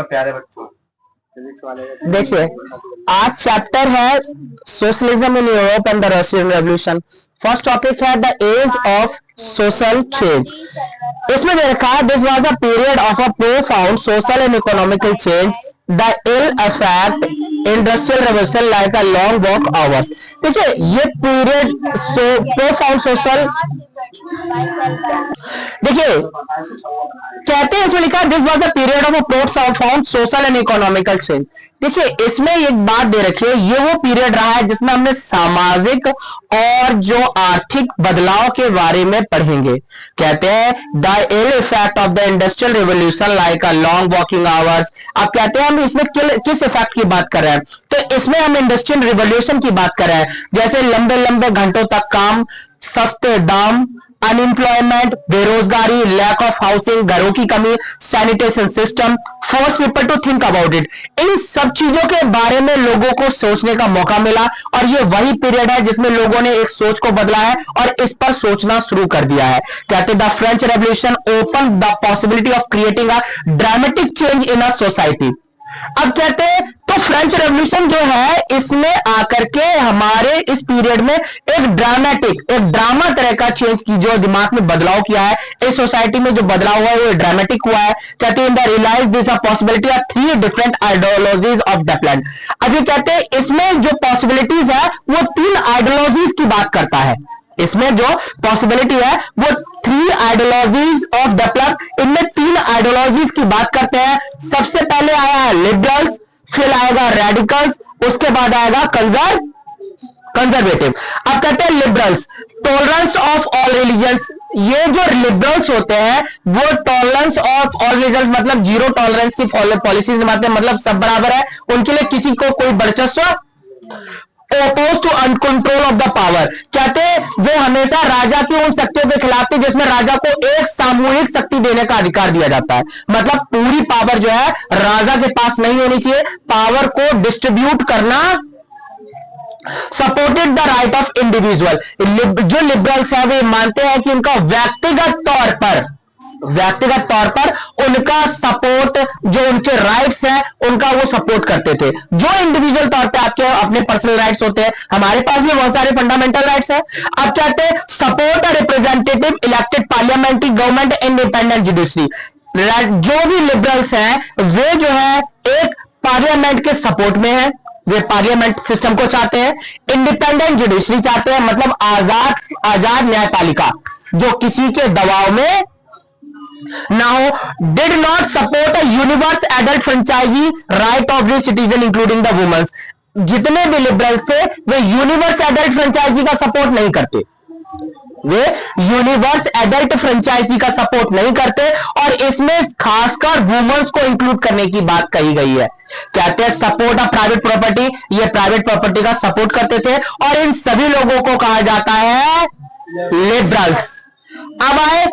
प्यारे बच्चों, देखिए, आज चैप्टर है socialism in Europe and the Russian revolution. First topic है the age of social change. इसमें देखा this was a period of a profound social and economical change, the ill effect industrial revolution like a long walk hours. देखिए, ये period profound social, देखिए कहते हैं इसमें लिखा this was the period of a profound social and economical change. देखिए, इसमें एक बात दे रखी है, ये वो पीरियड रहा है जिसमें हमने सामाजिक और जो आर्थिक बदलाव के बारे में पढ़ेंगे। कहते हैं the ill effect of the industrial revolution like a long walking hours. अब कहते हैं हम इसमें किस इफेक्ट की बात कर रहे हैं, तो इसमें हम इंडस्ट्रियल रिवोल्यूशन की बात कर रहे हैं, जैसे लंबे लंबे घंटों तक काम, सस्ते दाम, अनएम्प्लॉयमेंट, बेरोजगारी, लैक ऑफ हाउसिंग, घरों की कमी, sanitation system, force people to think about it. इन सब चीजों के बारे में लोगों को सोचने का मौका मिला और ये वही पीरियड है जिसमें लोगों ने एक सोच को बदला है और इस पर सोचना शुरू कर दिया है। कहते the French revolution open the possibility of creating a dramatic change in a society. अब कहते हैं तो फ्रेंच रेवोल्यूशन जो है इसने आकर के हमारे इस पीरियड में एक ड्रामा तरह का चेंज की, जो दिमाग में बदलाव किया है, इस सोसाइटी में जो बदलाव हुआ है वो ड्रामेटिक हुआ है। कहते हैं in the realize this a possibility of 3 different ideologies of development. अभी कहते हैं इसमें जो पॉसिबिलिटीज है वो 3 आइडियोलॉजीज की बात करता है। इसमें जो पॉसिबिलिटी है वो 3 आइडियोलॉजीज ऑफ डेवलप, इनमें 3 आइडियोलॉजीज की बात करते हैं। सबसे पहले आया है लिबरल्स, फिर आएगा रेडिकल्स, उसके बाद आएगा कंजर्वेटिव। अब कहते हैं liberals, tolerance of all religions. ये जो लिबरल्स होते हैं वो टॉलरेंस ऑफ ऑल रिलीजन्स मतलब जीरो टॉलरेंस की पॉलिसी निभाते हैं, मतलब सब बराबर है, उनके लिए किसी को कोई वर्चस्व, oppose to uncontrol of the power. कहते हैं वो हमेशा राजा की उन शक्तियों के खिलाफ थे जिसमें राजा को एक सामूहिक शक्ति देने का अधिकार दिया जाता है, मतलब पूरी पावर जो है राजा के पास नहीं होनी चाहिए, पावर को डिस्ट्रीब्यूट करना। Supported the right of individual. जो लिबरल्स है वे मानते हैं कि उनका व्यक्तिगत तौर पर उनका सपोर्ट, जो उनके राइट्स हैं उनका वो सपोर्ट करते थे। जो इंडिविजुअल तौर पे आपके अपने पर्सनल राइट्स होते हैं, हमारे पास भी बहुत सारे फंडामेंटल राइट्स हैं। अब कहते हैं support a representative elected parliamentary government independent judiciary. जो भी लिबरल्स हैं वे जो है एक पार्लियामेंट के सपोर्ट में है, वे पार्लियामेंट सिस्टम को चाहते हैं। इंडिपेंडेंट जुडिशरी चाहते हैं, मतलब आजाद न्यायपालिका जो किसी के दबाव में ना हो। Did not support a universe adult franchise right of the citizen including the womens. जितने भी लिबरल्स थे वे यूनिवर्स एडल्ट फ्रेंचाइजी का सपोर्ट नहीं करते, वे यूनिवर्स एडल्ट फ्रेंचाइजी का सपोर्ट नहीं करते और इसमें खासकर वुमेन्स को इंक्लूड करने की बात कही गई है। कहते हैं सपोर्ट ऑफ प्राइवेट प्रॉपर्टी, ये प्राइवेट प्रॉपर्टी का सपोर्ट करते थे और इन सभी लोगों को कहा जाता है लिबरल्स। अब आए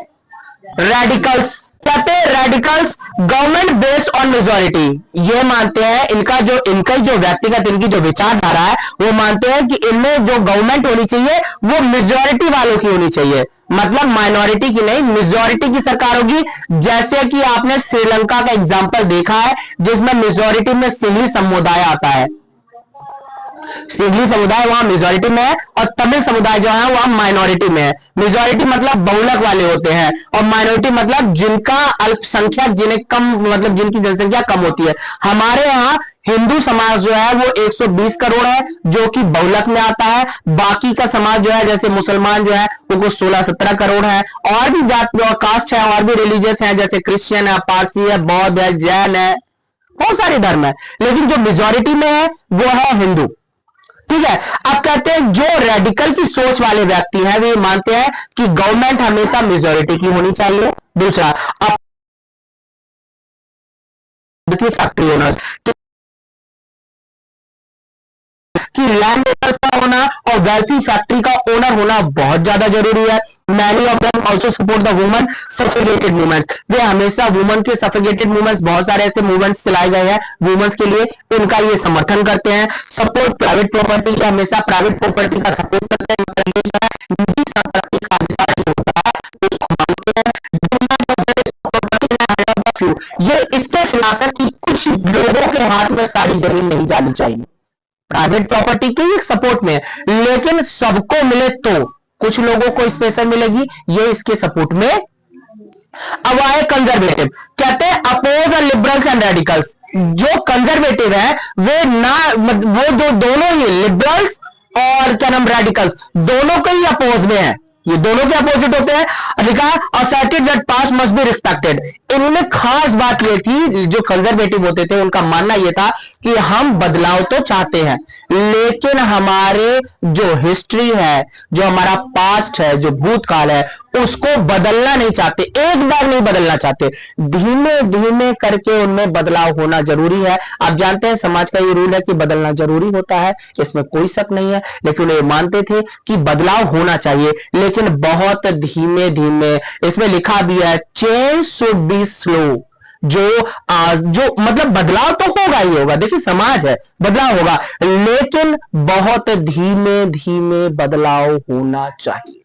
रेडिकल्स। कहते हैं radicals government based on majority. ये मानते हैं इनका जो व्यक्तिगत इनकी जो विचारधारा है वो मानते हैं कि इनमें जो गवर्नमेंट होनी चाहिए वो मेजोरिटी वालों की होनी चाहिए, मतलब माइनॉरिटी की नहीं, मेजोरिटी की सरकार होगी। जैसे कि आपने श्रीलंका का एग्जांपल देखा है जिसमें मेजोरिटी में सिंहली समुदाय आता है। सिंहली समुदाय वहां मेजोरिटी में है और तमिल समुदाय जो है वहां माइनॉरिटी में है। मेजोरिटी मतलब बहुलक वाले होते हैं और माइनॉरिटी मतलब जिनका अल्पसंख्यक, जिन्हें कम, मतलब जिनकी जनसंख्या कम होती है। हमारे यहाँ हिंदू समाज जो है वो 120 करोड़ है जो कि बहुलक में आता है। बाकी का समाज जो है जैसे मुसलमान जो है उनको 16-17 करोड़ है। और भी जात और कास्ट है और भी रिलीजियस है जैसे क्रिश्चियन है, पारसी है, बौद्ध है, जैन है, बहुत सारे धर्म है, लेकिन जो मेजोरिटी में है वो है हिंदू। ठीक है। अब कहते हैं जो रेडिकल की सोच वाले व्यक्ति हैं वे मानते हैं कि गवर्नमेंट हमेशा मेजोरिटी की होनी चाहिए। दूसरा, अब फैक्ट्री ओनर्स कि लैंड ओनर्स का होना और वेल्थी फैक्ट्री का ओनर होना बहुत ज्यादा जरूरी है। Many of them also support the women suffocated movements. वे हमेशा वुमेन के सफोगेटेड मूवमेंट्स, बहुत सारे ऐसे मूवमेंट्स चलाए गए हैं वुमेन्स के लिए, उनका ये समर्थन करते हैं। सपोर्ट प्राइवेट प्रॉपर्टी, हमेशा प्राइवेट प्रॉपर्टी का सपोर्ट करते हैं, मतलब ये जो है निजी संपत्ति का अधिकार होता है उसको मानते हैं। फ्यू, ये इसके खिलाफ है कि कुछ लोगों के हाथ में सारी जमीन नहीं जानी चाहिए। प्राइवेट प्रॉपर्टी के सपोर्ट में, लेकिन सबको मिले तो कुछ लोगों को स्पेशल मिलेगी, ये इसके सपोर्ट में। अब आए कंजर्वेटिव, कहते हैं अपोज लिबरल्स एंड रेडिकल्स। जो कंजर्वेटिव है वो दोनों ही लिबरल्स और क्या नाम रेडिकल्स दोनों के ही अपोज में है, ये दोनों के अपोजिट होते हैं। लिखा asserted that past must be respected. इनमें खास बात ये थी, जो कंजर्वेटिव होते थे उनका मानना ये था कि हम बदलाव तो चाहते हैं, लेकिन हमारे जो हिस्ट्री है, जो हमारा पास्ट है, जो भूतकाल है, उसको बदलना नहीं चाहते, एक बार नहीं बदलना चाहते, धीमे धीमे करके उनमें बदलाव होना जरूरी है। आप जानते हैं समाज का ये रूल है कि बदलना जरूरी होता है, इसमें कोई शक नहीं है, लेकिन ये मानते थे कि बदलाव होना चाहिए, लेकिन बहुत धीमे धीमे। इसमें लिखा भी है चेंज शुड बी स्लो। जो मतलब बदलाव तो होगा ही होगा, देखिए समाज है, बदलाव होगा, लेकिन बहुत धीमे धीमे बदलाव होना चाहिए।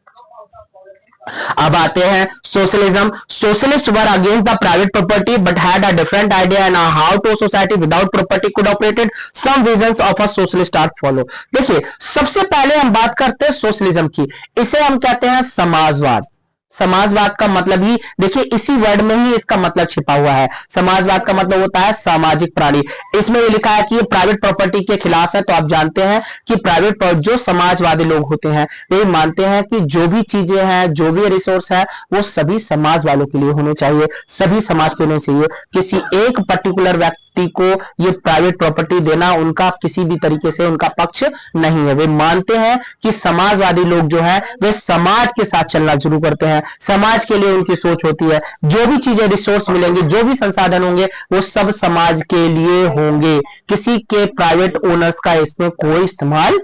अब आते हैं socialism. Socialist were against the private property but had a different idea and how to society without property could operated. Some visions of a socialist are follow. देखिए सबसे पहले हम बात करते हैं सोशलिज्म की, इसे हम कहते हैं समाजवाद। समाजवाद का मतलब ही देखिए इसी वर्ड में ही इसका मतलब छिपा हुआ है। समाजवाद का मतलब होता है सामाजिक प्राणी। इसमें ये लिखा है कि ये प्राइवेट प्रॉपर्टी के खिलाफ है, तो आप जानते हैं कि प्राइवेट जो समाजवादी लोग होते हैं वे मानते हैं कि जो भी चीजें हैं, जो भी रिसोर्स है, वो सभी समाज वालों के लिए होने चाहिए, सभी समाज के होने चाहिए। किसी एक पर्टिकुलर व्यक्ति को ये प्राइवेट प्रॉपर्टी देना उनका किसी भी तरीके से उनका पक्ष नहीं है। वे मानते हैं कि समाजवादी लोग जो है वे समाज के साथ चलना शुरू करते हैं, समाज के लिए उनकी सोच होती है, जो भी चीजें रिसोर्स मिलेंगे, जो भी संसाधन होंगे, वो सब समाज के लिए होंगे, किसी के प्राइवेट ओनर्स का इसमें कोई इस्तेमाल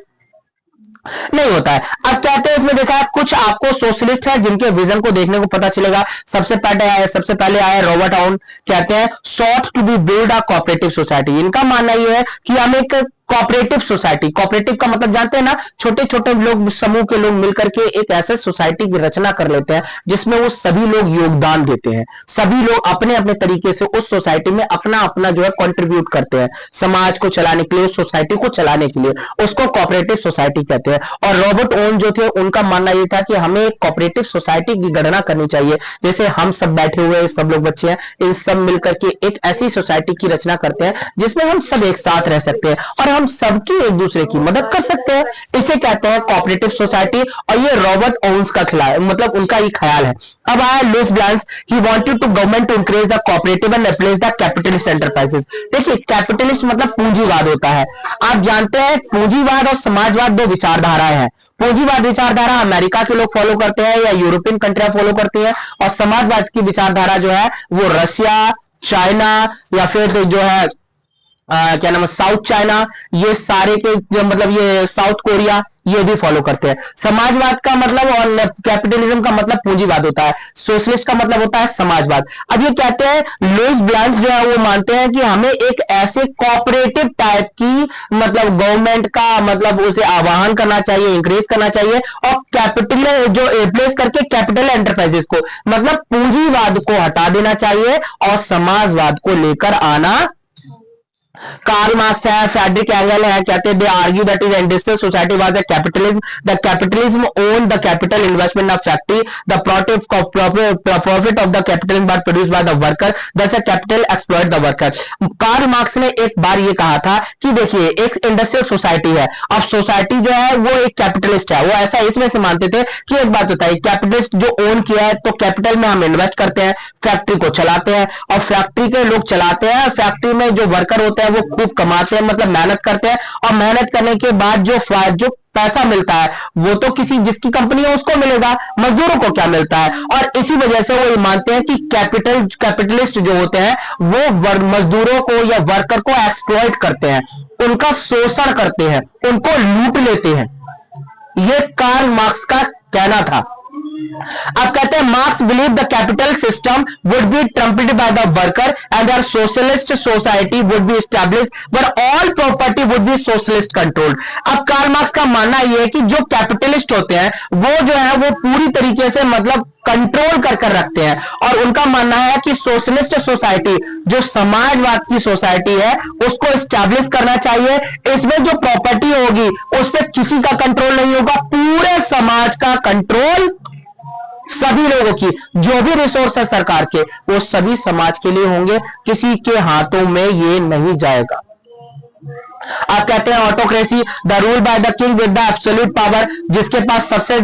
नहीं होता है। अब कहते हैं इसमें देखा कुछ आपको सोशलिस्ट है जिनके विजन को देखने को पता चलेगा। सबसे पहले आया रॉबर्ट ऑन, कहते हैं sought to be build a cooperative society. इनका मानना यह है कि हम एक कोऑपरेटिव सोसाइटी, कोऑपरेटिव का मतलब जानते हैं ना, छोटे छोटे लोग, समूह के लोग मिलकर के एक ऐसे सोसाइटी की रचना कर लेते हैं जिसमें वो सभी लोग योगदान देते हैं, सभी लोग अपने अपने तरीके से उस सोसाइटी में अपना अपना जो है कंट्रीब्यूट करते हैं समाज को चलाने के लिए, उस सोसाइटी को चलाने के लिए, उसको कोऑपरेटिव सोसाइटी कहते हैं। और रॉबर्ट ओन जो थे उनका मानना यह था कि हमें एक कोऑपरेटिव सोसाइटी की गणना करनी चाहिए, जैसे हम सब बैठे हुए सब लोग बच्चे हैं, इन सब मिलकर के एक ऐसी सोसाइटी की रचना करते हैं जिसमें हम सब एक साथ रह सकते हैं और हम सबकी एक दूसरे की मदद कर सकते हैं। इसे कहते हैं कोऑपरेटिव सोसाइटी, और ये रॉबर्ट ओन्स का खिलाफ मतलब उनका ही ख्याल है। अब आया Louis Blanc, he wanted to government to increase the cooperative and replace the capitalist enterprises. देखिए कैपिटलिस्ट मतलब पूंजीवाद होता है। आप जानते हैं पूंजीवाद और समाजवाद दो विचारधाराएं हैं। पूंजीवाद विचारधारा अमेरिका के लोग फॉलो करते हैं या यूरोपियन कंट्रियां फॉलो करती है, और समाजवाद की विचारधारा जो है वो रशिया, चाइना या फिर जो है क्या नाम है साउथ चाइना, ये सारे के मतलब ये साउथ कोरिया, ये भी फॉलो करते हैं। समाजवाद का मतलब और कैपिटलिज्म का मतलब पूंजीवाद होता है, सोशलिस्ट का मतलब होता है समाजवाद। अब ये कहते हैं लुईस ब्लांस जो है वो मानते हैं कि हमें एक ऐसे कोऑपरेटिव टाइप की मतलब गवर्नमेंट का मतलब उसे आह्वान करना चाहिए, इंक्रीज करना चाहिए, और कैपिटल जो रिप्लेस करके कैपिटल एंटरप्राइजेस को मतलब पूंजीवाद को हटा देना चाहिए और समाजवाद को लेकर आना। कार्ल मार्क्स है, फ्रेडरिक एंगल है, कहते हैं they argue that is industrial society was a capitalism, the capitalism own the capital investment of factory, the profit of the capital but produce by the worker, thus capital exploit the worker. Karl Marx ने एक बार ये कहा था कि देखिए एक industrial society है, अब सोसाइटी जो है वो एक कैपिटलिस्ट है, वो ऐसा इसमें से मानते थे कि एक बात बताइए कैपिटलिस्ट जो ओन किया है तो कैपिटल में हम इन्वेस्ट करते हैं, फैक्ट्री को चलाते हैं और फैक्ट्री के लोग चलाते हैं, फैक्ट्री में जो वर्कर होते हैं वो खूब कमाते हैं मतलब मेहनत करते हैं, और मेहनत करने के बाद जो पैसा मिलता है वो तो किसी जिसकी कंपनी है उसको मिलेगा, मजदूरों को क्या मिलता है। और इसी वजह से वो ये मानते हैं कि कैपिटलिस्ट जो होते हैं वो मजदूरों को या वर्कर को एक्सप्लॉइट करते हैं, उनका शोषण करते हैं, उनको लूट लेते हैं। ये कार्ल मार्क्स का कहना था। अब कहते हैं Marx believe the capital system would be trumpeted by the worker and the socialist society would be established but all property would be socialist controlled. अब कार्ल मार्क्स का मानना यह है कि जो कैपिटलिस्ट होते हैं वो जो है वो पूरी तरीके से मतलब कंट्रोल कर रखते हैं, और उनका मानना है कि सोशलिस्ट सोसाइटी जो समाजवाद की सोसाइटी है उसको एस्टैब्लिश करना चाहिए। इसमें जो प्रॉपर्टी होगी उस पर किसी का कंट्रोल नहीं होगा, पूरे समाज का कंट्रोल सभी लोगों की, जो भी रिसोर्स है सरकार के वो सभी समाज के लिए होंगे, किसी के हाथों में ये नहीं जाएगा। आप कहते हैं autocracy the rule by the king with the absolute power, जिसके पास सबसे